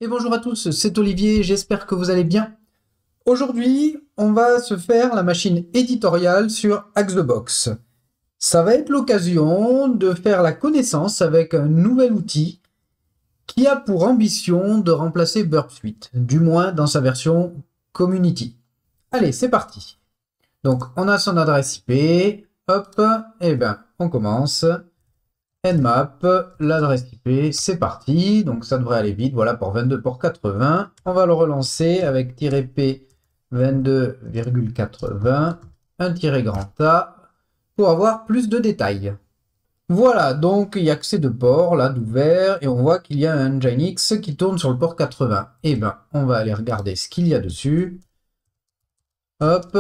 Et bonjour à tous, c'est Olivier, j'espère que vous allez bien. Aujourd'hui, on va se faire la machine éditoriale sur Axe the Box. Ça va être l'occasion de faire la connaissance avec un nouvel outil qui a pour ambition de remplacer Burp Suite, du moins dans sa version Community. Allez, c'est parti. Donc, on a son adresse IP, hop, et ben, on commence. Nmap, l'adresse IP, c'est parti, donc ça devrait aller vite, voilà pour 22 pour 80. On va le relancer avec "-p 22,80, un tiret grand A, pour avoir plus de détails. Voilà, donc il y a que ces deux ports là d'ouvert, et on voit qu'il y a un Nginx qui tourne sur le port 80. Et ben, on va aller regarder ce qu'il y a dessus. Hop,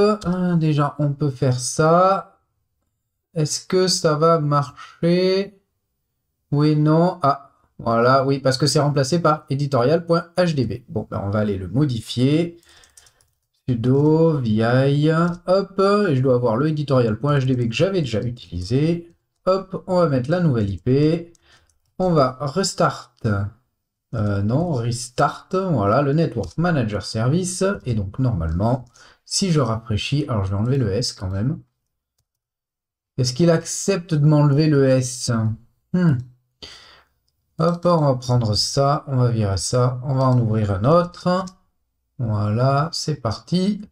déjà on peut faire ça. Est-ce que ça va marcher? Oui, non. Ah, voilà, oui, parce que c'est remplacé par editorial.hdb. Bon, ben, on va aller le modifier. Sudo, vi, hop, et je dois avoir le editorial.hdb que j'avais déjà utilisé. Hop, on va mettre la nouvelle IP. On va restart, non, restart, voilà, le Network Manager Service. Et donc, normalement, si je rafraîchis, alors je vais enlever le S quand même. Est-ce qu'il accepte de m'enlever le S? Hop, on va prendre ça, on va virer ça, on va en ouvrir un autre. Voilà, c'est parti.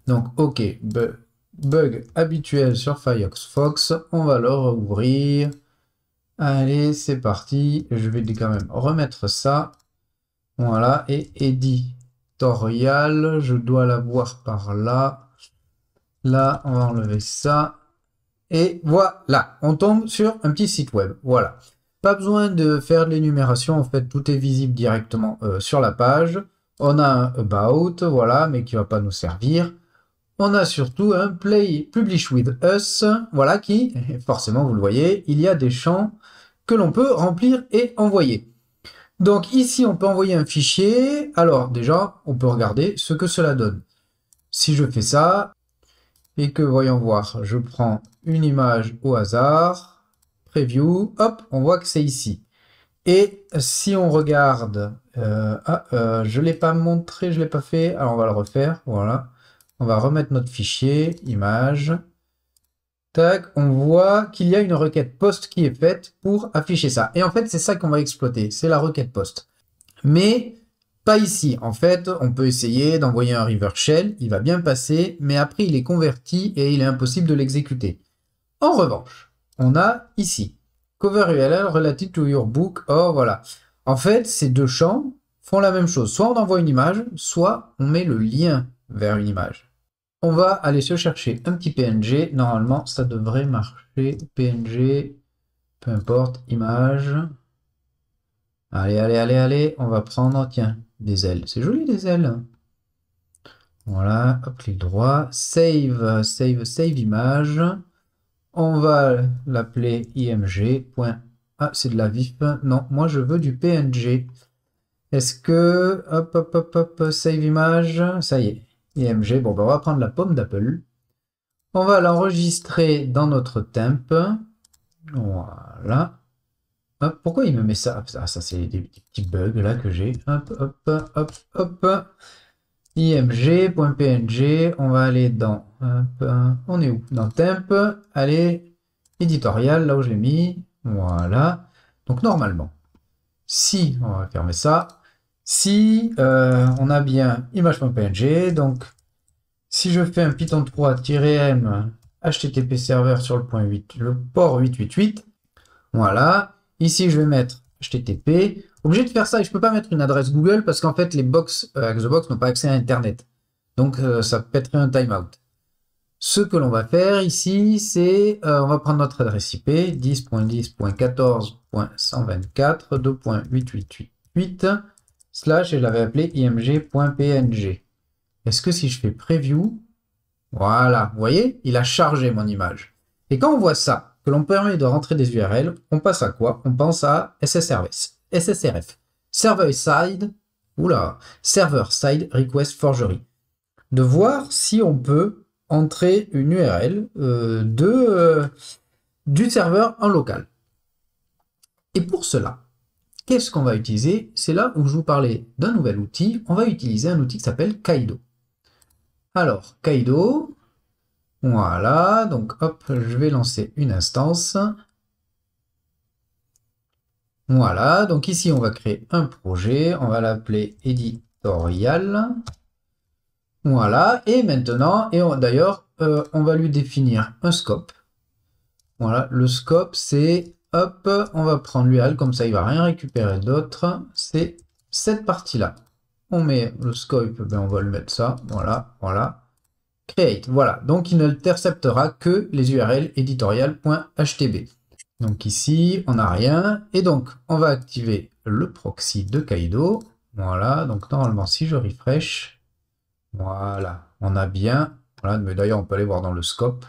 Donc, ok, bug habituel sur Firefox, on va le rouvrir. Allez, c'est parti. Je vais quand même remettre ça. Voilà, et éditorial, je dois l'avoir par là. Là, on va enlever ça. Et voilà, on tombe sur un petit site web. Voilà. Pas besoin de faire de l'énumération, en fait, tout est visible directement sur la page. On a un About, voilà, mais qui va pas nous servir. On a surtout un Publish with Us, voilà, qui, forcément, vous le voyez, il y a des champs que l'on peut remplir et envoyer. Donc ici, on peut envoyer un fichier. Alors déjà, on peut regarder ce que cela donne. Si je fais ça, et que, voyons voir, je prends une image au hasard, preview, hop, on voit que c'est ici. Et si on regarde, je ne l'ai pas montré, je ne l'ai pas fait, alors on va le refaire, voilà. On va remettre notre fichier, image. Tac, on voit qu'il y a une requête post qui est faite pour afficher ça. Et en fait, c'est ça qu'on va exploiter, c'est la requête post. Mais pas ici. En fait, on peut essayer d'envoyer un reverse shell, il va bien passer, mais après il est converti et il est impossible de l'exécuter. En revanche, on a ici cover URL related to your book. Oh voilà. En fait, ces deux champs font la même chose. Soit on envoie une image, soit on met le lien vers une image. On va aller se chercher un petit PNG. Normalement, ça devrait marcher. PNG, peu importe, image. Allez, allez, allez, allez. On va prendre, tiens, des ailes. C'est joli, des ailes. Voilà, hop, clic droit. Save, save, save image. On va l'appeler img. Ah, c'est de la vif. Non, moi je veux du PNG. Est-ce que... Hop, hop, hop, hop, save image. Ça y est. IMG. Bon, ben, on va prendre la pomme d'Apple. On va l'enregistrer dans notre temp. Voilà. Hop, pourquoi il me met ça? Ah, ça c'est des petits bugs là que j'ai. Hop, hop, hop, hop. img.png. On va aller dans... Hop, on est où? Dans temp. Allez, éditorial, là où je l'ai mis. Voilà. Donc normalement, si... On va fermer ça. Si on a bien image.png, donc si je fais un Python 3-m HTTP serveur sur le port 888, voilà. Ici, je vais mettre HTTP. Obligé de faire ça et je peux pas mettre une adresse Google parce qu'en fait, les box Xbox n'ont pas accès à Internet. Donc, ça pèterait un timeout. Ce que l'on va faire ici, c'est on va prendre notre adresse IP 10.10.14.124.2.888 slash et je l'avais appelé img.png. Est-ce que si je fais preview, voilà, vous voyez, il a chargé mon image. Et quand on voit ça, que l'on permet de rentrer des URL, on passe à quoi? On pense à SSRF. Server-side, Server-side Request Forgery. De voir si on peut entrer une URL du serveur en local. Et pour cela, qu'est-ce qu'on va utiliser? C'est là où je vous parlais d'un nouvel outil. On va utiliser un outil qui s'appelle Kaido. Alors, Kaido, voilà, donc hop, je vais lancer une instance. Voilà, donc ici on va créer un projet, on va l'appeler éditorial. Voilà, et maintenant, d'ailleurs, on va lui définir un scope. Voilà, le scope c'est, hop, on va prendre l'URL, comme ça il va rien récupérer d'autre. C'est cette partie-là. On met le scope, ben on va le mettre ça, voilà, voilà. Create, voilà, donc il n'interceptera que les URL editorial.htb. Donc ici, on n'a rien, et donc on va activer le proxy de Kaido. Voilà, donc normalement si je refresh, voilà, on a bien, voilà, mais d'ailleurs on peut aller voir dans le scope.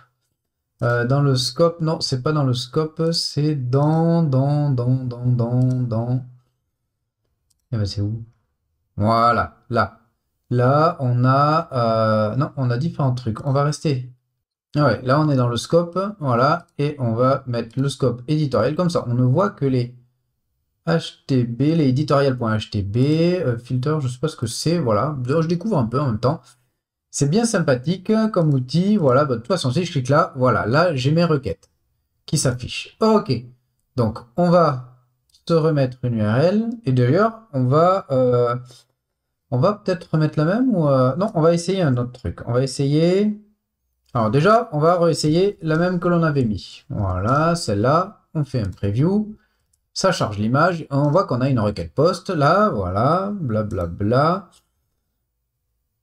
Dans le scope, non, c'est pas dans le scope, c'est eh ben c'est où? Voilà, là. Là, on a, non, on a différents trucs. On va rester. Ah ouais, là, on est dans le scope, voilà, et on va mettre le scope éditorial, comme ça, on ne voit que les HTB, les editorial.htb, filter, je sais pas ce que c'est, voilà, je découvre un peu en même temps. C'est bien sympathique comme outil, voilà, bah, de toute façon, si je clique là, voilà, là, j'ai mes requêtes qui s'affichent. Ok, donc, on va se remettre une URL, et d'ailleurs, on va peut-être remettre la même, ou... non, on va essayer un autre truc, on va essayer... Alors déjà, on va réessayer la même que l'on avait mis. Voilà, celle-là, on fait un preview, ça charge l'image, on voit qu'on a une requête post, là, voilà, blablabla,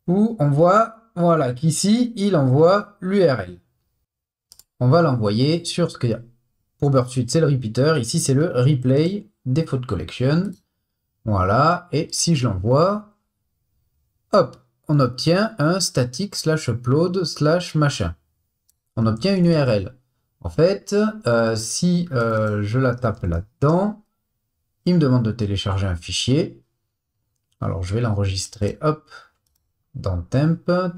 où on voit, voilà, qu'ici, il envoie l'URL. On va l'envoyer sur ce qu'il y a. Pour Burp Suite, c'est le repeater, ici c'est le replay default collection. Voilà, et si je l'envoie, hop, on obtient un static /upload / machin. On obtient une URL. En fait, si je la tape là-dedans, il me demande de télécharger un fichier. Alors, je vais l'enregistrer, hop, dans temp. Pourquoi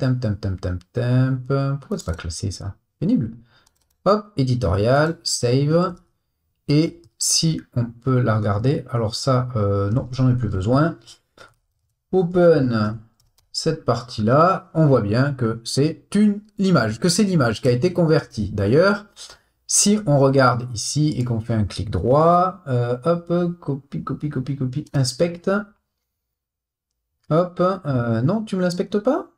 c'est pas classé, ça? Pénible. Hop, éditorial, save. Et si on peut la regarder, alors ça, non, j'en ai plus besoin. Open cette partie-là, on voit bien que c'est l'image, que c'est l'image qui a été convertie. D'ailleurs, si on regarde ici et qu'on fait un clic droit, hop, copie, inspecte. Hop, non, tu me l'inspectes pas?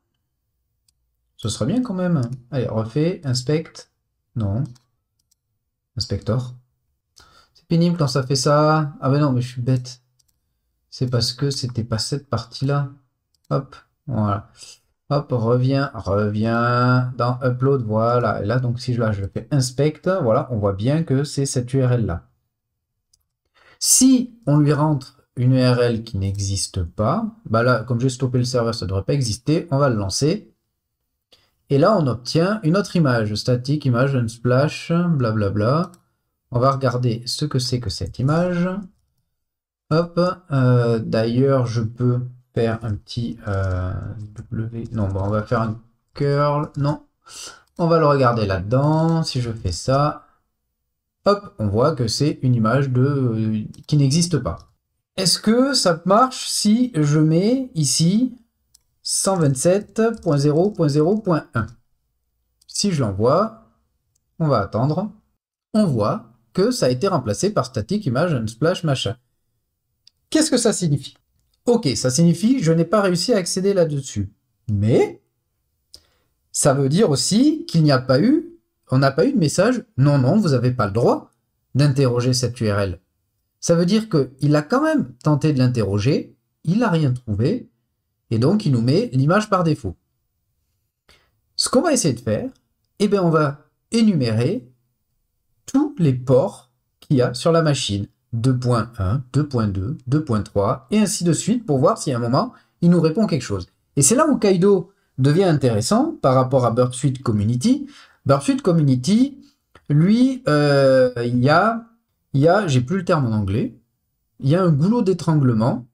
Ce serait bien quand même. Allez, refais, inspecte. Non. Inspector. C'est pénible quand ça fait ça. Ah ben non, mais je suis bête. C'est parce que c'était pas cette partie-là. Hop, voilà. Hop, reviens dans Upload, voilà. Et là, donc, si je fais Inspect, voilà, on voit bien que c'est cette URL-là. Si on lui rentre une URL qui n'existe pas, bah là, comme j'ai stoppé le serveur, ça ne devrait pas exister, on va le lancer. Et là, on obtient une autre image, statique, image, unsplash, blablabla. On va regarder ce que c'est que cette image. Hop, d'ailleurs, je peux faire un petit W. Non, bon, on va faire un curl. Non, on va le regarder là-dedans. Si je fais ça, hop, on voit que c'est une image qui n'existe pas. Est-ce que ça marche si je mets ici 127.0.0.1? Si je l'envoie, on va attendre. On voit que ça a été remplacé par static image unsplash machin. Qu'est-ce que ça signifie? Ok, ça signifie je n'ai pas réussi à accéder là-dessus. Mais ça veut dire aussi qu'il n'y a pas eu, on n'a pas eu de message non, non, vous n'avez pas le droit d'interroger cette URL. Ça veut dire qu'il a quand même tenté de l'interroger, il n'a rien trouvé, et donc il nous met l'image par défaut. Ce qu'on va essayer de faire, eh bien on va énumérer tous les ports qu'il y a sur la machine. 2.1, 2.2, 2.3, et ainsi de suite, pour voir si à un moment, il nous répond quelque chose. Et c'est là où Kaido devient intéressant par rapport à Burp Suite Community. Burp Suite Community, lui, il y a, j'ai plus le terme en anglais, il y a un goulot d'étranglement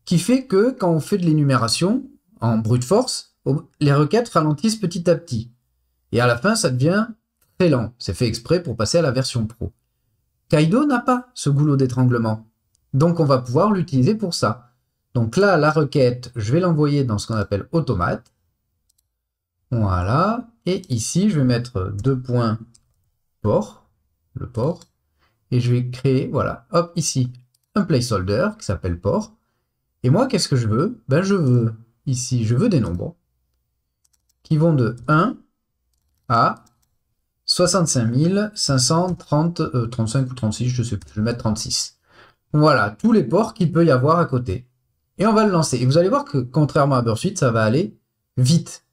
qui fait que quand on fait de l'énumération en brute force, les requêtes ralentissent petit à petit. Et à la fin, ça devient très lent. C'est fait exprès pour passer à la version pro. Kaido n'a pas ce goulot d'étranglement. Donc on va pouvoir l'utiliser pour ça. Donc là, la requête, je vais l'envoyer dans ce qu'on appelle automate. Voilà. Et ici, je vais mettre 2 points port, le port. Et je vais créer, voilà, hop, ici, un placeholder qui s'appelle port. Et moi, qu'est-ce que je veux? Ben, je veux, ici, je veux des nombres qui vont de 1 à 65 530, 35 ou 36, je sais plus, je vais mettre 36. Voilà, tous les ports qu'il peut y avoir à côté. Et on va le lancer. Et vous allez voir que, contrairement à Bursuite, ça va aller vite.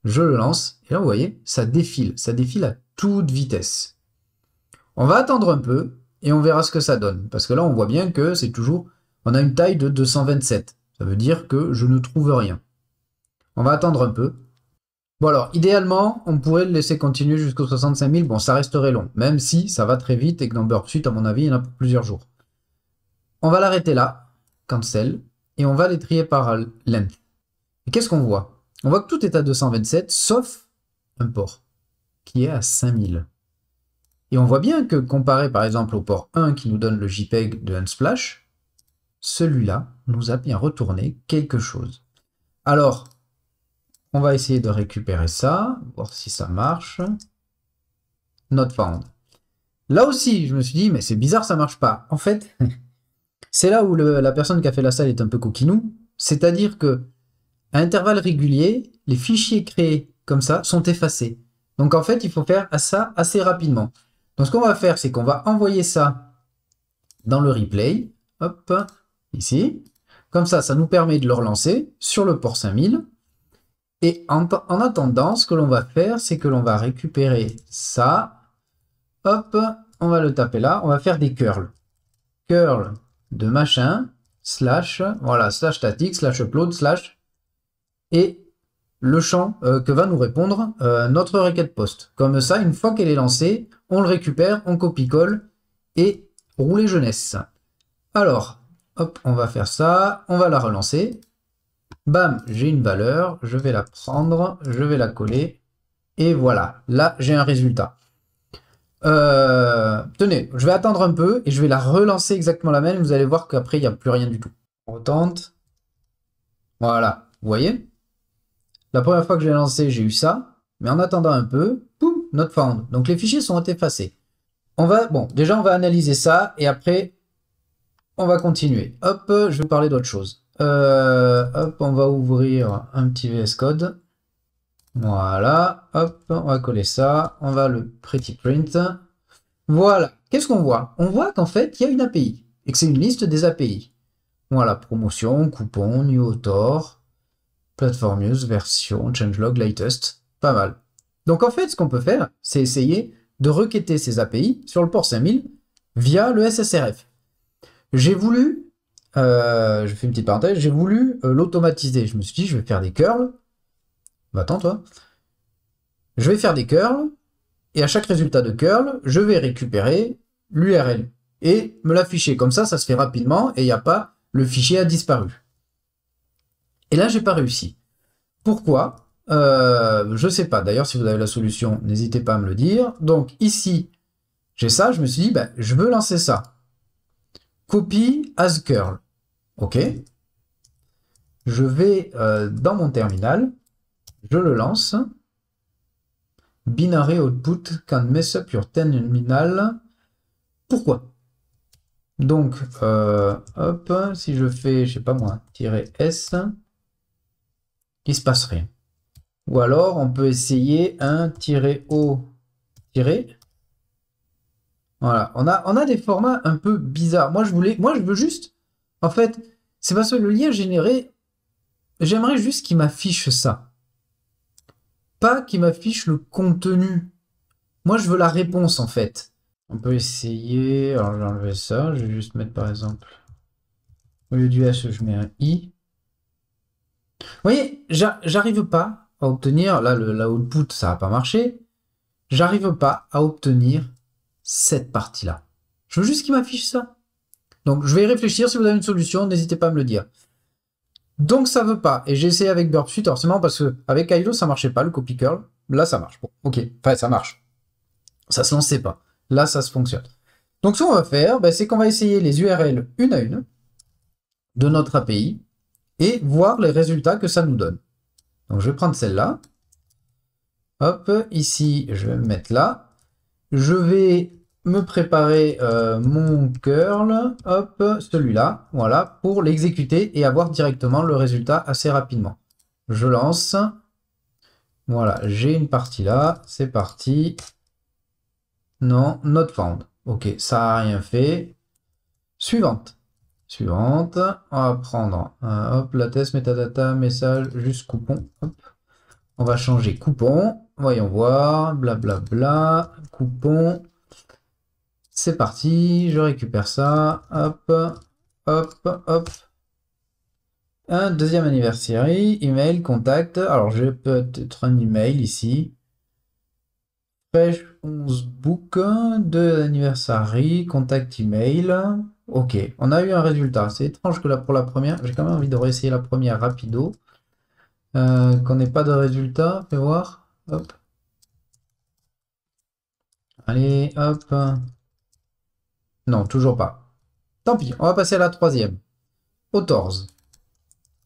Je le lance, et là, vous voyez, ça défile à toute vitesse. On va attendre un peu, et on verra ce que ça donne. Parce que là, on voit bien que c'est toujours... On a une taille de 227. Ça veut dire que je ne trouve rien. On va attendre un peu. Bon alors, idéalement, on pourrait le laisser continuer jusqu'aux 65 000. Bon, ça resterait long, même si ça va très vite et que dans Bursuite, à mon avis, il y en a pour plusieurs jours. On va l'arrêter là, cancel, et on va les trier par length. Et qu'est-ce qu'on voit? On voit que tout est à 227, sauf un port, qui est à 5000. Et on voit bien que, comparé par exemple au port 1 qui nous donne le JPEG de Unsplash, celui-là nous a bien retourné quelque chose. Alors, on va essayer de récupérer ça, voir si ça marche. Not found. Là aussi, je me suis dit, mais c'est bizarre, ça marche pas. En fait, c'est là où la personne qui a fait la salle est un peu coquinou. C'est-à-dire que, à intervalles réguliers, les fichiers créés comme ça sont effacés. Donc en fait, il faut faire ça assez rapidement. Donc ce qu'on va faire, c'est qu'on va envoyer ça dans le replay. Hop, ici. Comme ça, ça nous permet de le relancer sur le port 5000. Et en attendant, ce que l'on va faire, c'est que l'on va récupérer ça. Hop, on va le taper là. On va faire des curls. Curl de machin, slash, voilà, slash static, slash upload, slash. Et le champ que va nous répondre notre requête post. Comme ça, une fois qu'elle est lancée, on le récupère, on copie-colle et rouler jeunesse. Alors, hop, on va faire ça, on va la relancer. Bam, j'ai une valeur, je vais la prendre, je vais la coller, et voilà, là j'ai un résultat. Tenez, je vais attendre un peu, et je vais la relancer exactement la même, vous allez voir qu'après il n'y a plus rien du tout. On retente. Voilà, vous voyez? La première fois que je l'ai lancé, j'ai eu ça, mais en attendant un peu, boum, not found. Donc les fichiers sont effacés. Bon, déjà on va analyser ça, et après, on va continuer. Hop, je vais parler d'autre chose. Hop, on va ouvrir un petit VS Code. Voilà, hop, on va coller ça. On va le pretty print. Voilà, qu'est-ce qu'on voit? On voit qu'en fait, il y a une API et que c'est une liste des API. Voilà, promotion, coupon, new author, platform use, version, changelog, latest. Pas mal. Donc en fait, ce qu'on peut faire, c'est essayer de requêter ces API sur le port 5000 via le SSRF. J'ai voulu... je fais une petite parenthèse, j'ai voulu l'automatiser. Je me suis dit, je vais faire des curls. Bah attends, toi. Je vais faire des curls, et à chaque résultat de curl, je vais récupérer l'URL et me l'afficher. Comme ça se fait rapidement, et il n'y a pas, le fichier a disparu. Et là, j'ai pas réussi. Pourquoi? Je sais pas. D'ailleurs, si vous avez la solution, n'hésitez pas à me le dire. Donc ici, j'ai ça, je me suis dit, bah, je veux lancer ça. Copy as curl. OK. Je vais dans mon terminal. Je le lance. Binary output can mess up your terminal. Pourquoi? Donc, hop, si je fais, je sais pas moi, -s, il se passe rien. Ou alors, on peut essayer un -o, voilà, on a des formats un peu bizarres. Moi, je veux juste, en fait, c'est parce que le lien généré, j'aimerais juste qu'il m'affiche ça. Pas qu'il m'affiche le contenu. Moi, je veux la réponse, en fait. On peut essayer, alors je vais enlever ça, je vais juste mettre par exemple, au lieu du S, je mets un I. Vous voyez, j'arrive pas à obtenir, là, la output, ça n'a pas marché. J'arrive pas à obtenir cette partie-là. Je veux juste qu'il m'affiche ça. Donc, je vais y réfléchir. Si vous avez une solution, n'hésitez pas à me le dire. Donc, ça veut pas. Et j'ai essayé avec Burpsuite, forcément, parce que avec Kylo, ça marchait pas, le copy curl. Là, ça marche. Bon, ok. Enfin, ça marche. Ça se lançait pas. Là, ça se fonctionne. Donc ce qu'on va faire, ben, c'est qu'on va essayer les URL une à une de notre API et voir les résultats que ça nous donne. Donc je vais prendre celle-là. Hop, ici, je vais me mettre là. Je vais me préparer mon curl, hop, celui-là, voilà, pour l'exécuter et avoir directement le résultat assez rapidement. Je lance. Voilà, j'ai une partie là, c'est parti. Non, not found. Ok, ça n'a rien fait. Suivante. Suivante, on va prendre, hop, la test, metadata, message, juste coupon. Hop. On va changer coupon. Voyons voir, blablabla, coupon. C'est parti, je récupère ça. Hop, hop, hop. Un deuxième anniversaire, email, contact. Alors, j'ai peut-être un email ici. Fresh 11 book, 2 anniversary, contact email. Ok, on a eu un résultat. C'est étrange que là, pour la première, j'ai quand même envie de réessayer la première rapido. Qu'on n'ait pas de résultat, fais voir. Hop. Allez, hop. Non, toujours pas. Tant pis, on va passer à la troisième. Authors.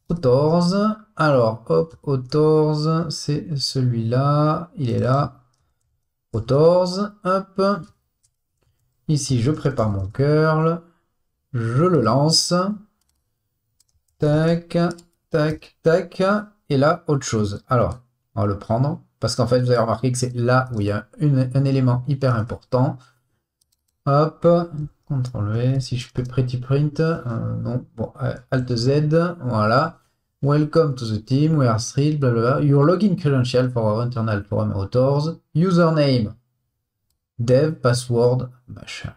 Authors. Alors, hop, Authors, c'est celui-là. Il est là. Authors, hop. Ici, je prépare mon curl. Je le lance. Tac, tac, tac. Et là, autre chose. Alors, on va le prendre. Parce qu'en fait, vous avez remarqué que c'est là où il y a un élément hyper important. Hop, CTRL V, si je peux pretty print, non, bon, Alt Z, voilà. Welcome to the team, we are thrilled, blablabla. Your login credential for our internal forum authors. Username, dev, password, machin.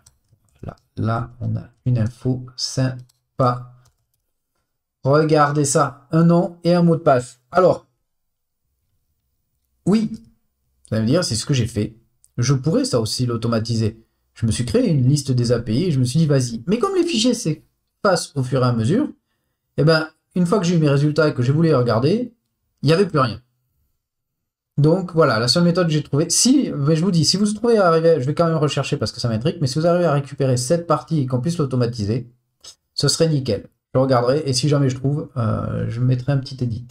Là, on a une info sympa. Regardez ça, un nom et un mot de passe. Alors, oui, vous allez me dire, c'est ce que j'ai fait. Je pourrais ça aussi l'automatiser. Je me suis créé une liste des API et je me suis dit, vas-y. Mais comme les fichiers s'effacent au fur et à mesure, eh ben, une fois que j'ai eu mes résultats et que j'ai voulu les regarder, il n'y avait plus rien. Donc voilà, la seule méthode que j'ai trouvée, si, mais je vous dis, si vous trouvez à arriver, je vais quand même rechercher parce que ça m'intrigue, mais si vous arrivez à récupérer cette partie et qu'on puisse l'automatiser, ce serait nickel. Je regarderai et si jamais je trouve, je mettrai un petit edit.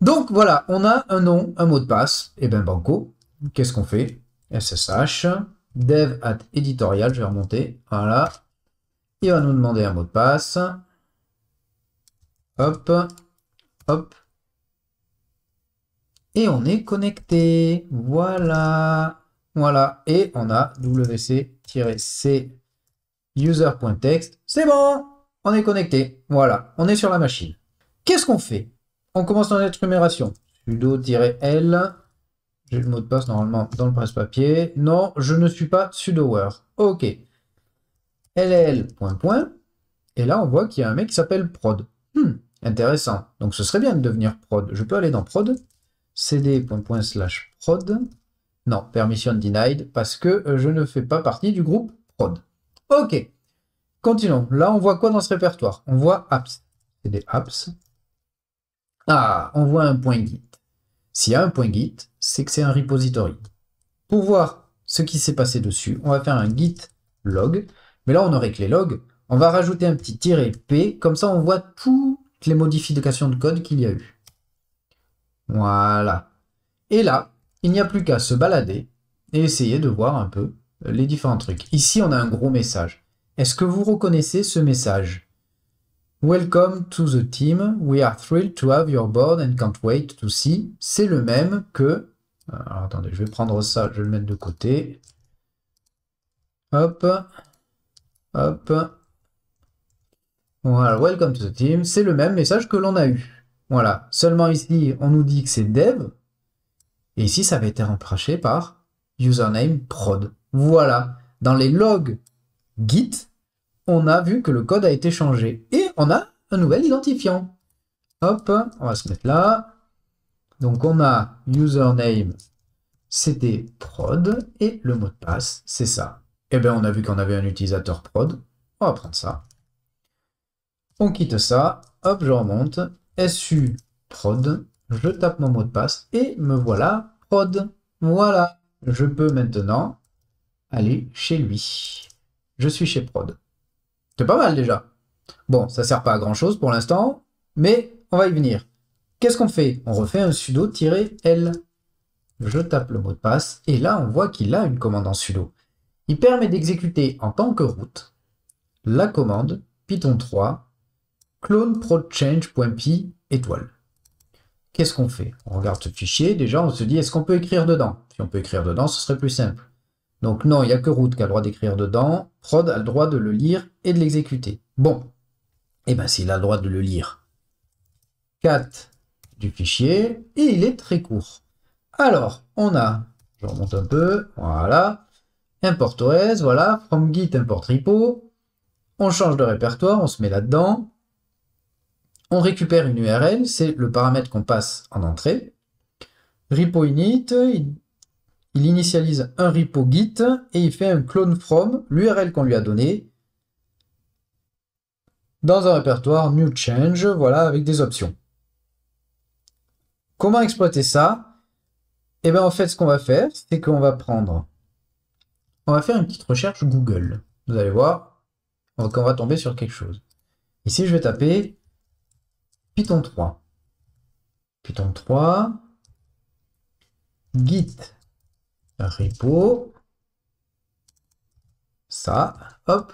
Donc voilà, on a un nom, un mot de passe, et ben banco. Qu'est-ce qu'on fait? SSH, dev at editorial, je vais remonter, voilà. Il va nous demander un mot de passe. Hop, hop. Et on est connecté. Voilà. Voilà. Et on a wc-c user.text. C'est bon. On est connecté. Voilà. On est sur la machine. Qu'est-ce qu'on fait? On commence dans notre numération. Sudo-L. J'ai le mot de passe normalement dans le presse-papier. Non, je ne suis pas sudo-ware. Ok. ll. Et là, on voit qu'il y a un mec qui s'appelle prod. Intéressant. Donc, ce serait bien de devenir prod. Je peux aller dans prod. cd.prod. Non, permission denied, parce que je ne fais pas partie du groupe prod. Ok. Continuons. Là, on voit quoi dans ce répertoire? On voit apps. cd apps. Ah, on voit un point git. S'il y a un point git, c'est que c'est un repository. Pour voir ce qui s'est passé dessus, on va faire un git log. Mais là, on n'aurait que les logs. On va rajouter un petit "-p", comme ça on voit toutes les modifications de code qu'il y a eu. Voilà. Et là, il n'y a plus qu'à se balader et essayer de voir un peu les différents trucs. Ici, on a un gros message. Est-ce que vous reconnaissez ce message? Welcome to the team. We are thrilled to have your board and can't wait to see. C'est le même que... Alors, attendez, je vais prendre ça, je vais le mettre de côté. Hop. Hop. Voilà, welcome to the team. C'est le même message que l'on a eu. Voilà. Seulement ici, on nous dit que c'est dev. Et ici, ça avait été remplacé par username prod. Voilà. Dans les logs Git, on a vu que le code a été changé. Et on a un nouvel identifiant. Hop, on va se mettre là. Donc, on a username, c'était prod. Et le mot de passe, c'est ça. Et bien, on a vu qu'on avait un utilisateur prod. On va prendre ça. On quitte ça. Hop, je remonte. SU prod. Je tape mon mot de passe. Et me voilà prod. Voilà. Je peux maintenant aller chez lui. je suis chez prod. C'est pas mal déjà. Bon, ça sert pas à grand chose pour l'instant, mais on va y venir. Qu'est-ce qu'on fait? On refait un sudo-l. Je tape le mot de passe, et là on voit qu'il a une commande en sudo. Il permet d'exécuter en tant que route la commande python 3 clone prodchange.py étoile. Qu'est-ce qu'on fait? On regarde ce fichier, déjà on se dit est-ce qu'on peut écrire dedans? Si on peut écrire dedans, ce serait plus simple. Donc non, il n'y a que root qui a le droit d'écrire dedans, prod a le droit de le lire et de l'exécuter. Bon, et bien s'il a le droit de le lire, cat du fichier, et il est très court. Alors, on a, je remonte un peu, voilà, import OS, voilà, from git import repo, on change de répertoire, on se met là-dedans, on récupère une URL, c'est le paramètre qu'on passe en entrée, repo init, il initialise un repo git et il fait un clone from l'URL qu'on lui a donné dans un répertoire new change, voilà, avec des options. Comment exploiter ça? Eh bien, en fait, ce qu'on va faire, c'est qu'on va on va faire une petite recherche Google. Vous allez voir qu'on va tomber sur quelque chose. Ici, je vais taper Python 3. Python 3, git repo, ça, hop,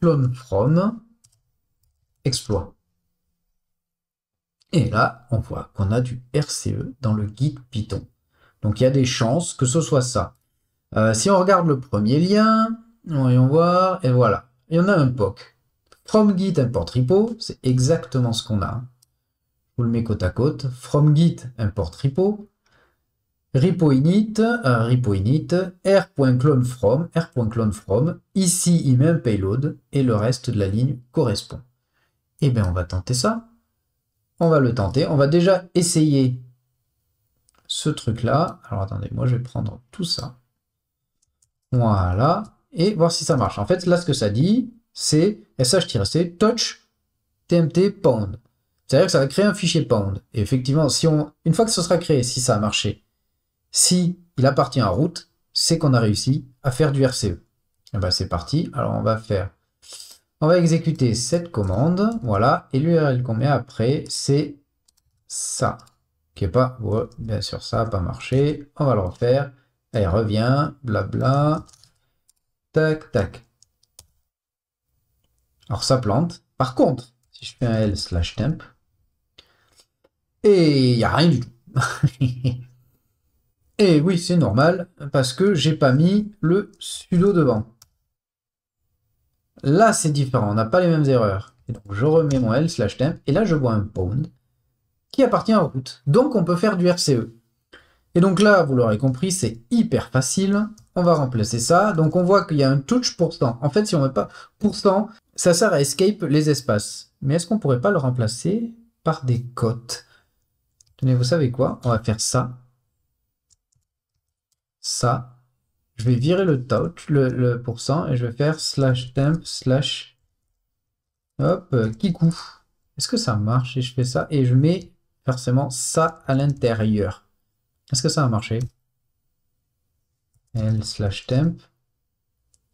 clone from, exploit. Et là, on voit qu'on a du RCE dans le git Python. Donc il y a des chances que ce soit ça. Si on regarde le premier lien, voyons voir, et voilà. Il y en a un POC. From git import repo, c'est exactement ce qu'on a. Je vous le mets côte à côte. From git import repo. Repo init, r.clone from, ici il met un payload et le reste de la ligne correspond. Eh bien on va tenter ça. On va le tenter. On va déjà essayer ce truc-là. Alors attendez, moi je vais prendre tout ça. Voilà. Et voir si ça marche. En fait, là ce que ça dit, c'est sh-c touch tmt pound. C'est-à-dire que ça va créer un fichier pound. Et effectivement, une fois que ce sera créé, si ça a marché, si il appartient à root, c'est qu'on a réussi à faire du RCE. Et ben c'est parti. Alors on va exécuter cette commande, voilà, et l'URL qu'on met après, c'est ça, qui est pas, ouais, bien sûr ça n'a pas marché, on va le refaire, allez revient, blabla, tac, tac. Alors ça plante. Par contre, si je fais un l/temp, et il n'y a rien du tout. Et oui, c'est normal, parce que j'ai pas mis le sudo devant. Là, c'est différent, on n'a pas les mêmes erreurs. Et donc, je remets mon l/temp, et là, je vois un pound qui appartient à root. Donc, on peut faire du RCE. Et donc là, vous l'aurez compris, c'est hyper facile. On va remplacer ça. Donc, on voit qu'il y a un touch %. En fait, si on met pas %, ça sert à escape les espaces. Mais est-ce qu'on pourrait pas le remplacer par des cotes? Tenez, vous savez quoi? On va faire ça. Ça. Je vais virer le touch, le %, et je vais faire /temp/ hop, kikou. Est-ce que ça marche? Et je fais ça, et je mets forcément ça à l'intérieur. Est-ce que ça a marché? l/temp.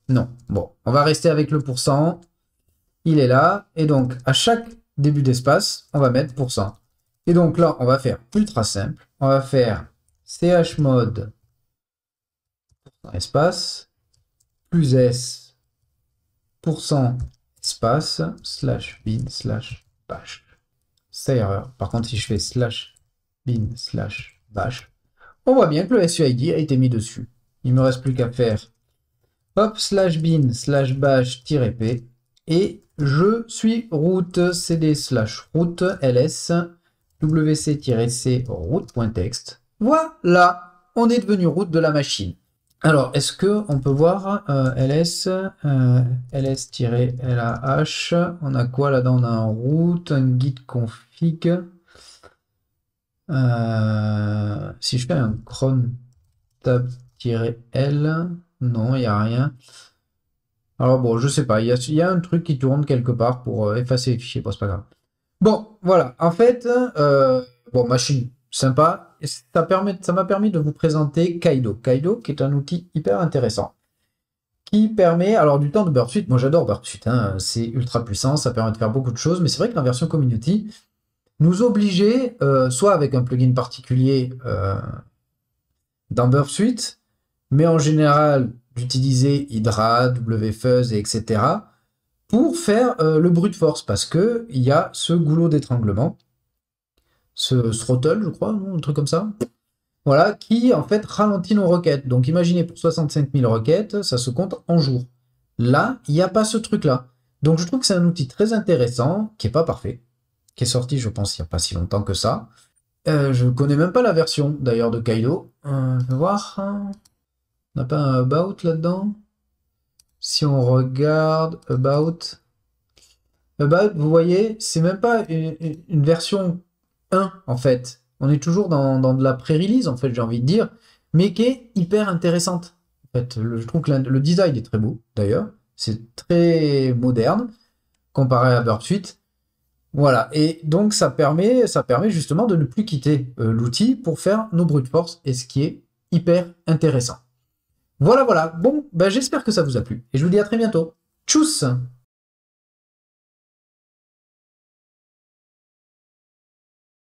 Non. Bon, on va rester avec le %. Il est là, et donc à chaque début d'espace, on va mettre %. Et donc là, on va faire ultra simple. On va faire chmod espace plus s %espace /bin/bash. C'est erreur. Par contre, si je fais /bin/bash, on voit bien que le SUID a été mis dessus. Il me reste plus qu'à faire hop /bin/bash-p et je suis root cd/root ls wc-c root.txt. Voilà, on est devenu root de la machine. Alors, est-ce que on peut voir ls ls-lah, on a quoi là-dedans? On a un root, un git config. Si je fais un cron tab-l, non, il n'y a rien. Alors bon, je sais pas, il y a un truc qui tourne quelque part pour effacer les fichiers, bon, c'est pas grave. Bon, voilà, en fait, bon, machine sympa, et ça m'a permis de vous présenter Kaido. Kaido, qui est un outil hyper intéressant, qui permet, alors du temps de Burp Suite, moi j'adore Burp Suite, hein, c'est ultra puissant, ça permet de faire beaucoup de choses, mais c'est vrai que la version community nous obligeait, soit avec un plugin particulier dans Burp Suite, mais en général d'utiliser Hydra, WFuzz, et etc. pour faire le brute force, parce que il y a ce goulot d'étranglement, ce throttle, je crois, non, un truc comme ça. Voilà, qui en fait ralentit nos requêtes. Donc imaginez pour 65 000 requêtes, ça se compte en jours. Là, il n'y a pas ce truc-là. Donc je trouve que c'est un outil très intéressant, qui n'est pas parfait, qui est sorti, je pense, il n'y a pas si longtemps que ça. Je ne connais même pas la version d'ailleurs de Kaido. Je vais voir. On n'a pas un About là-dedans. Si on regarde About, vous voyez, c'est même pas une version 1 en fait. On est toujours dans de la pré-release en fait, j'ai envie de dire, mais qui est hyper intéressante. En fait, je trouve que le design est très beau d'ailleurs. C'est très moderne comparé à Burp Suite. Voilà, et donc ça permet justement de ne plus quitter l'outil pour faire nos brute force, et ce qui est hyper intéressant. Voilà, voilà. Bon, ben, j'espère que ça vous a plu, et je vous dis à très bientôt. Tchuss!